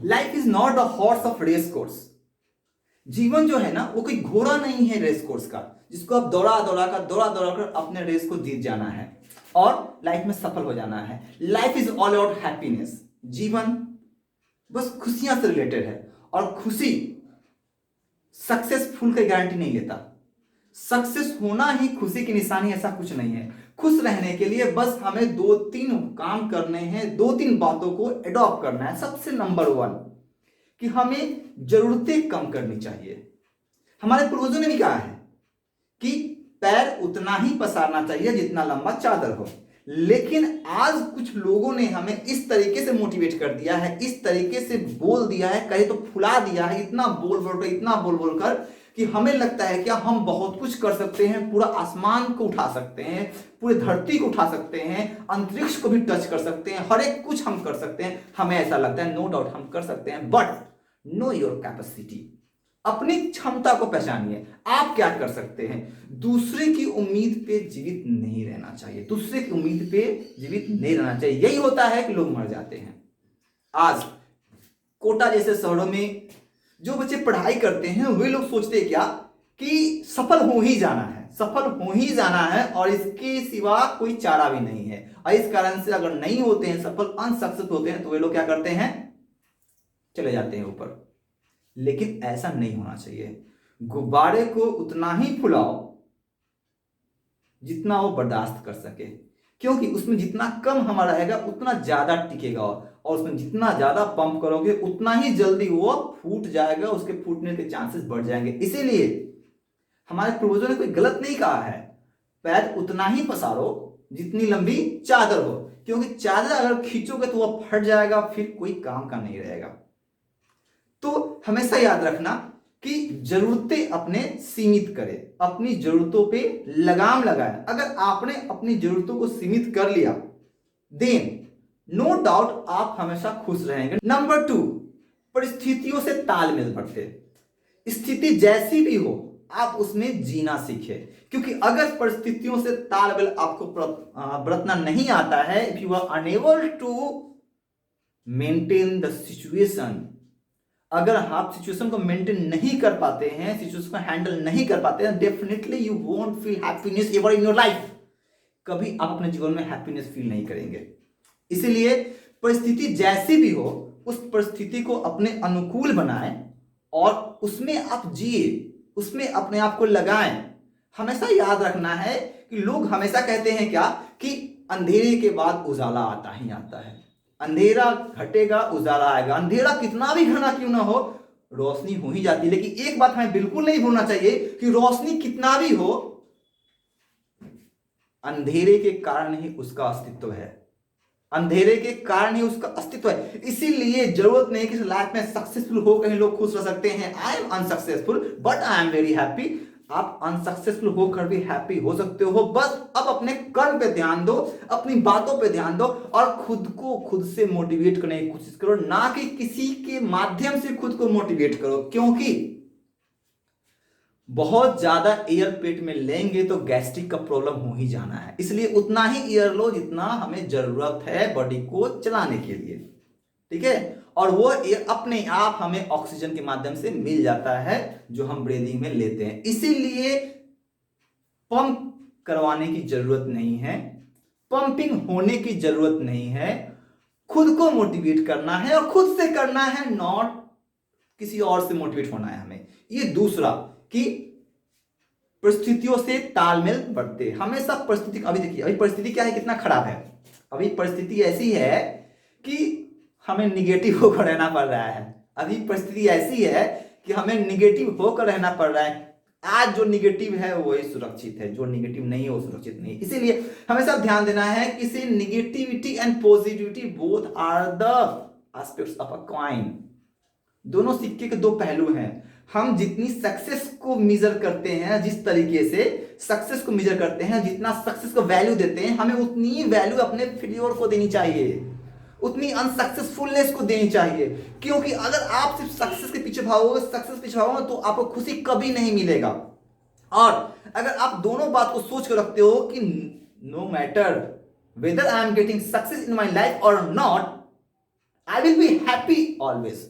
Life is not a horse of race course. जीवन जो है ना वो कोई घोड़ा नहीं है रेस कोर्स का, जिसको आप दौड़ा दौड़ा कर अपने रेस को जीत जाना है और लाइफ में सफल हो जाना है। Life is all about happiness. जीवन बस खुशियां से रिलेटेड है और खुशी सक्सेसफुल की गारंटी नहीं लेता। सक्सेस होना ही खुशी की निशानी ऐसा कुछ नहीं है। खुश रहने के लिए बस हमें 2-3 काम करने हैं, 2-3 बातों को एडॉप्ट करना है। सबसे नंबर 1 कि हमें जरूरतें कम करनी चाहिए। हमारे पूर्वजों ने भी कहा है कि पैर उतना ही पसारना चाहिए जितना लंबा चादर हो, लेकिन आज कुछ लोगों ने हमें इस तरीके से मोटिवेट कर दिया है, इस तरीके से बोल दिया है, कहे तो फुला दिया है, इतना बोल बोल कर कि हमें लगता है कि हम बहुत कुछ कर सकते हैं, पूरा आसमान को उठा सकते हैं, पूरी धरती को उठा सकते हैं, अंतरिक्ष को भी टच कर सकते हैं, हर एक कुछ हम कर सकते हैं। हमें ऐसा लगता है, नो डाउट हम कर सकते हैं, बट नो योर कैपेसिटी। अपनी क्षमता को पहचानिए। आप क्या कर सकते हैं। दूसरे की उम्मीद पे जीवित नहीं रहना चाहिए, दूसरे की उम्मीद पे जीवित नहीं रहना चाहिए। यही होता है कि लोग मर जाते हैं। आज कोटा जैसे शहरों में जो बच्चे पढ़ाई करते हैं वे लोग सोचते हैं क्या कि सफल हो ही जाना है, सफल हो ही जाना है और इसके सिवा कोई चारा भी नहीं है। और इस कारण से अगर नहीं होते हैं सफल, अनसक्सेस होते हैं, तो वे लोग क्या करते हैं, चले जाते हैं ऊपर। लेकिन ऐसा नहीं होना चाहिए। गुब्बारे को उतना ही फुलाओ जितना वो बर्दाश्त कर सके, क्योंकि उसमें जितना कम हवा रहेगा उतना ज्यादा टिकेगा और उसमें जितना ज्यादा पंप करोगे उतना ही जल्दी वो फूट जाएगा, उसके फूटने के चांसेस बढ़ जाएंगे। इसीलिए हमारे पूर्वजों ने कोई गलत नहीं कहा है, पैर उतना ही पसारो जितनी लंबी चादर हो, क्योंकि चादर अगर खींचोगे तो वह फट जाएगा, फिर कोई काम का नहीं रहेगा। तो हमेशा याद रखना कि जरूरतें अपने सीमित करें, अपनी जरूरतों पे लगाम लगाएं। अगर आपने अपनी जरूरतों को सीमित कर लिया देन नो डाउट आप हमेशा खुश रहेंगे। नंबर 2, परिस्थितियों से तालमेल बरते। स्थिति जैसी भी हो आप उसमें जीना सीखे, क्योंकि अगर परिस्थितियों से तालमेल आपको बरतना नहीं आता है, if you are unable to maintain the situation, अगर आप सिचुएशन को मेंटेन नहीं कर पाते हैं, सिचुएशन को हैंडल नहीं कर पाते हैं, definitely you won't feel happiness ever in your life. कभी आप अपने जीवन में हैप्पीनेस फील नहीं करेंगे। इसलिए परिस्थिति जैसी भी हो उस परिस्थिति को अपने अनुकूल बनाएं और उसमें आप जिए, उसमें अपने आप को लगाएं। हमेशा याद रखना है कि लोग हमेशा कहते हैं क्या कि अंधेरे के बाद उजाला आता ही आता है, अंधेरा घटेगा उजाला आएगा, अंधेरा कितना भी घना क्यों ना हो रोशनी हो ही जाती है। लेकिन एक बात हमें बिल्कुल नहीं भूलना चाहिए कि रोशनी कितना भी हो अंधेरे के कारण ही उसका अस्तित्व है, अंधेरे के कारण ही उसका अस्तित्व है। इसीलिए जरूरत नहीं कि लाइफ में सक्सेसफुल हो कहीं लोग खुश रह सकते हैं। I am unsuccessful but I am very happy. आप अनसक्सेसफुल होकर भी हैप्पी हो सकते हो। बस अब अपने कर्म पे ध्यान दो, अपनी बातों पे ध्यान दो और खुद को खुद से मोटिवेट करने की कोशिश करो, ना कि किसी के माध्यम से खुद को मोटिवेट करो। क्योंकि बहुत ज्यादा एयर पेट में लेंगे तो गैस्ट्रिक का प्रॉब्लम हो ही जाना है। इसलिए उतना ही एयर लो जितना हमें जरूरत है बॉडी को चलाने के लिए, ठीक है। और वो एयर अपने आप हमें ऑक्सीजन के माध्यम से मिल जाता है जो हम ब्रीदिंग में लेते हैं। इसीलिए पंप करवाने की जरूरत नहीं है, पंपिंग होने की जरूरत नहीं है। खुद को मोटिवेट करना है और खुद से करना है, नॉट किसी और से मोटिवेट होना है हमें। ये दूसरा कि परिस्थितियों से तालमेल बरते। हमेशा परिस्थिति, अभी देखिए अभी परिस्थिति क्या है, कितना खराब है। अभी परिस्थिति ऐसी है कि हमें निगेटिव होकर रहना पड़ रहा है। अभी परिस्थिति ऐसी है कि हमें निगेटिव होकर रहना पड़ रहा है। आज जो निगेटिव है वही सुरक्षित है, जो निगेटिव नहीं है वो सुरक्षित नहीं। इसीलिए हमेशा ध्यान देना है कि negativity and positivity both are the aspects of a coin. दोनों सिक्के के दो पहलू हैं। हम जितनी सक्सेस को मेजर करते हैं, जिस तरीके से सक्सेस को मेजर करते हैं, जितना सक्सेस को वैल्यू देते हैं, हमें उतनी वैल्यू अपने फेलियर को देनी चाहिए, उतनी अनसक्सेसफुलनेस को देनी चाहिए। क्योंकि अगर आप सिर्फ सक्सेस के पीछे भागोगे, सक्सेस पीछे भागोगे तो आपको खुशी कभी नहीं मिलेगा। और अगर आप दोनों बात को सोच कर रखते हो कि no matter whether I am getting success in my life और not, I will be happy always.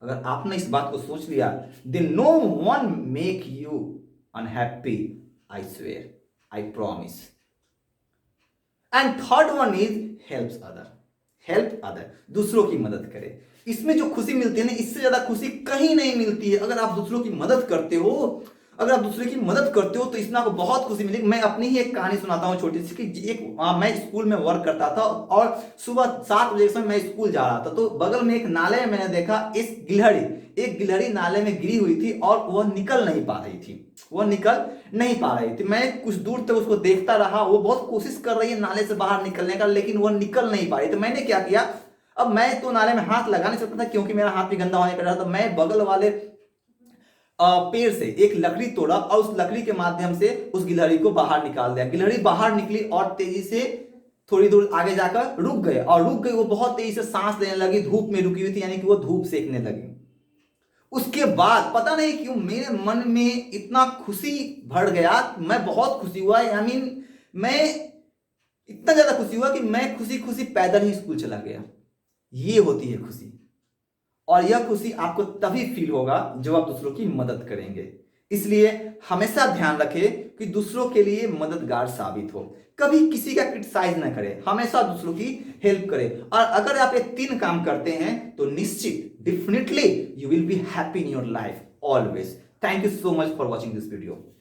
अगर आपने इस बात को सोच लिया, then no one make you unhappy, I swear, I promise. And third one is help other. Help other, दूसरों की मदद करें। इसमें जो खुशी मिलती है ना, इससे ज्यादा खुशी कहीं नहीं मिलती है। अगर आप दूसरों की मदद करते हो, अगर आप दूसरे की मदद करते हो तो इसमें आपको बहुत खुशी मिलेगी। मैं अपनी ही एक कहानी सुनाता हूँ छोटी सी, कि मैं स्कूल में वर्क करता था और सुबह 7 बजे से मैं स्कूल जा रहा था, तो बगल में एक नाले में मैंने देखा एक गिलहरी नाले में गिरी हुई थी और वह निकल नहीं पा रही थी। वह निकल नहीं पा रही थी। मैं कुछ दूर तक उसको देखता रहा, वो बहुत कोशिश कर रही है नाले से बाहर निकलने का, लेकिन वह निकल नहीं पा रही। तो मैंने क्या किया, अब मैं तो नाले में हाथ लगा नहीं सकता था क्योंकि मेरा हाथ भी गंदा होने का डर था। मैं बगल वाले पेड़ से एक लकड़ी तोड़ा और उस लकड़ी के माध्यम से उस गिलहरी को बाहर निकाल दिया। गिलहरी बाहर निकली और तेजी से थोड़ी दूर आगे जाकर रुक गए, और रुक गई वो बहुत तेजी से सांस लेने लगी। धूप में रुकी हुई थी, यानी कि वो धूप सेकने लगी। उसके बाद पता नहीं क्यों मेरे मन में इतना खुशी भर गया, मैं बहुत खुशी हुआ। आई मीन मैं इतना ज्यादा खुशी हुआ कि मैं खुशी खुशी पैदल ही स्कूल चला गया। ये होती है खुशी, और यह खुशी आपको तभी फील होगा जब आप दूसरों की मदद करेंगे। इसलिए हमेशा ध्यान रखें कि दूसरों के लिए मददगार साबित हो। कभी किसी का क्रिटिसाइज ना करें, हमेशा दूसरों की हेल्प करें। और अगर आप ये 3 काम करते हैं तो निश्चित, definitely you will be happy in your life always. Thank you so much for watching this video.